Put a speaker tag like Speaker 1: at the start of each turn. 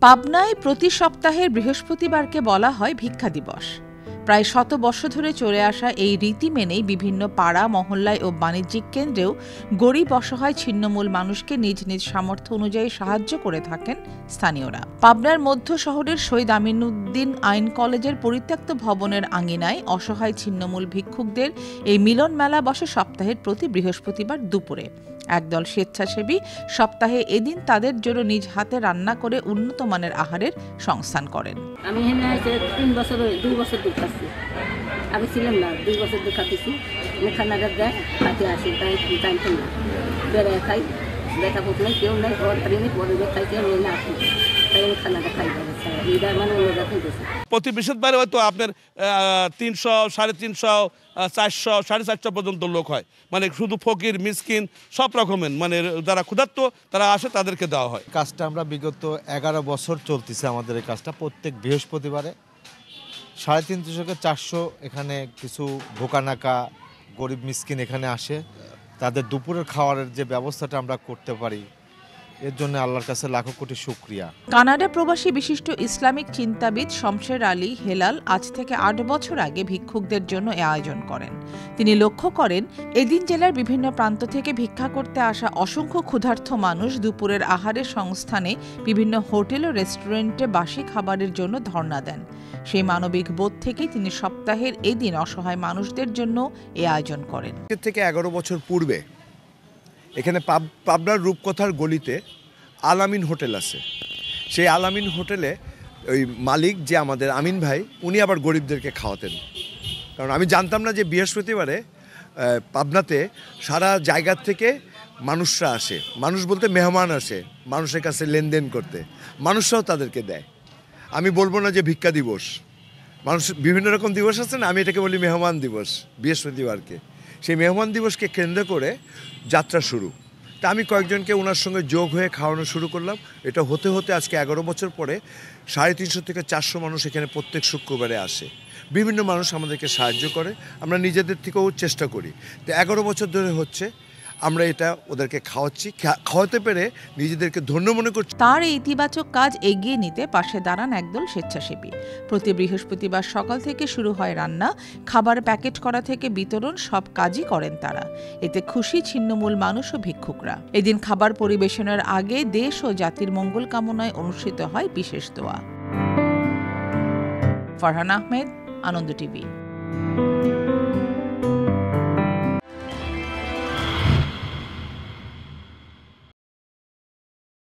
Speaker 1: পাবনায় প্রতি সপ্তাহের বৃহস্পতিবারকে বলা হয় ভিক্ষা দিবস। প্রায় 100 বর্ষ ধরে চলে আসা এই রীতি মেনেই বিভিন্ন পাড়া, মহল্লায় ও বাণিজ্যিক কেন্দ্রেও গরিব অসহায় ছিন্নমূল মানুষকে নিজ নিজ সামর্থ্য অনুযায়ী সাহায্য করে থাকেন স্থানীয়রা। পাবনার মধ্য শহরের শহীদ আমিনউদ্দিন আইন কলেজের পরিত্যক্ত ভবনের আঙিনায় অসহায় ছিন্নমূল ভিক্ষুকদের এই মিলন মেলা বসে সপ্তাহের প্রতি বৃহস্পতিবার দুপুরে। একদল স্বেচ্ছাসেবী সপ্তাহে এদিন তাদের জন্য নিজ হাতে রান্না করে উন্নত মানের আহারের সংস্থান করেন।
Speaker 2: আমি এখানে 2 বছর দেখাচ্ছি, আমি ছিলাম না, 2 বছর দেখাতেছি। খানাটা দেয়, খাতে আসি, তাই জানতো না, বেড়ায় খাই, দেখা হোক নাই, কেউ নাই, ঘর ট্রেনে পরে খাইতে আমি না আসি, তাই আমি খানাটা খাই। মানে
Speaker 3: প্রতি বৃহস্পতিবারে হয়তো আপনার 300, 350, 400, 450 পর্যন্ত লোক হয়। মানে শুধু ফকির, মিসকিন সব রকমের, মানে যারা ক্ষুধার্ত তারা আসে, তাদেরকে দেওয়া হয়।
Speaker 4: কাজটা আমরা বিগত 11 বছর চলতেছে আমাদের এই কাজটা। প্রত্যেক বৃহস্পতিবারে 350 থেকে 400 এখানে কিছু ভোকানাকা গরিব মিসকিন এখানে আসে। তাদের দুপুরের খাওয়ারের যে ব্যবস্থাটা আমরা করতে পারি, এর জন্য আল্লাহর কাছে লাখো কোটি শুকরিয়া।
Speaker 1: কানাডা প্রবাসী বিশিষ্ট ইসলামিক চিন্তাবিদ শমশের আলী হেলাল আজ থেকে 8 বছর আগে ভিক্ষুকদের জন্য এ আয়োজন করেন। তিনি লক্ষ্য করেন, এদিন জেলার বিভিন্ন প্রান্ত থেকে ভিক্ষা করতে আসা অসংখ্য ক্ষুধার্ত মানুষ দুপুরের আহারের সংস্থানে বিভিন্ন হোটেল ও রেস্টুরেন্টে বাসি খাবারের জন্য ধর্ণা দেন। সেই মানবিক বোধ থেকেই তিনি সপ্তাহের এদিন অসহায় মানুষদের জন্য এ আয়োজন করেন।
Speaker 5: থেকে 11 বছর পূর্বে এখানে পাবনার রূপকথার গলিতে আলামিন হোটেল আছে। সেই আলামিন হোটেলে ওই মালিক যে আমাদের আমিন ভাই, উনি আবার গরিবদেরকে খাওয়াতেন। কারণ আমি জানতাম না যে বৃহস্পতিবারে পাবনাতে সারা জায়গার থেকে মানুষরা আসে। মানুষ বলতে মেহমান আসে মানুষের কাছে লেনদেন করতে, মানুষরাও তাদেরকে দেয়। আমি বলবো না যে ভিক্ষা দিবস, মানুষ বিভিন্ন রকম দিবস আছে না, আমি এটাকে বলি মেহমান দিবস বৃহস্পতিবারকে। সেই মেহমান দিবসকে কেন্দ্র করে যাত্রা শুরু। তা আমি কয়েকজনকে ওনার সঙ্গে যোগ হয়ে খাওয়ানো শুরু করলাম। এটা হতে হতে আজকে 11 বছর পরে 350 থেকে 400 মানুষ এখানে প্রত্যেক শুক্রবারে আসে। বিভিন্ন মানুষ আমাদেরকে সাহায্য করে, আমরা নিজেদের থেকেও চেষ্টা করি। তো 11 বছর ধরে হচ্ছে, আমরা এটা ওদেরকে খাওয়াচ্ছি, খাওয়াতে পেরে নিজেদেরকে ধন্য মনে করছি।
Speaker 1: তার এই ইতিবাচক কাজ এগিয়ে নিতে পাশে দাঁড়ান একদল স্বেচ্ছাসেবী। প্রতি বৃহস্পতিবার সকাল থেকে শুরু হয় রান্না, খাবার প্যাকেট করা থেকে বিতরণ, সব কাজই করেন তারা। এতে খুশি ছিন্নমূল মানুষ ও ভিক্ষুকরা। এদিন খাবার পরিবেশনের আগে দেশ ও জাতির মঙ্গল কামনায় অনুষ্ঠিত হয় বিশেষ দোয়া। ফারহান আহমেদ, আনন্দ টিভি।